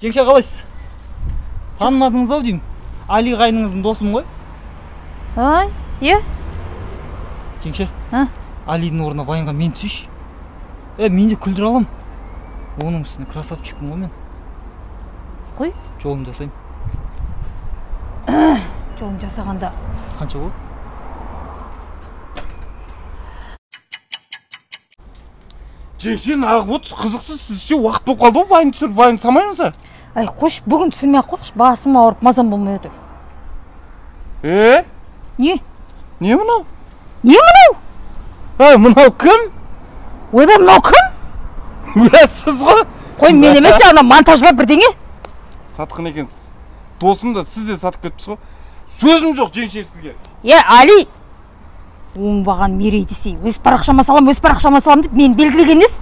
Жеңше қалайсыз? Танымадыңыз ау деймін. Али қайныңыздың досым ғой. Ай, е? Жеңше, Алидің орнына Вайнға мен түсейші. Мен де күлдіре алам. Оның үстіне красавчикпін ғой мен. Қой? Жолын жасайым. Жолын жасағанда. Қанша болады? Жеңшен ағып отыз қызықсыз сізше уақыт болып қалды ғой, Вайн түсіріп, Вайн самаймыз. Ай, қош, бүгін түсірмей қош, басым ауырып, мазам болмай отыр. Не? Не мынау? Не мынау? Мынау кім? Ойбай, мынау кім? Сіз ғой? Қой, мен емес, ана монтаж бар бірдеңе. Сатқын екенсіз. Досым да сіз де сатып кетіпсіз ғой. Сөзім жоқ жеңше сізге. Али! Оңбаған мерей десей, өз парақшама салам деп мен белгілеген ес.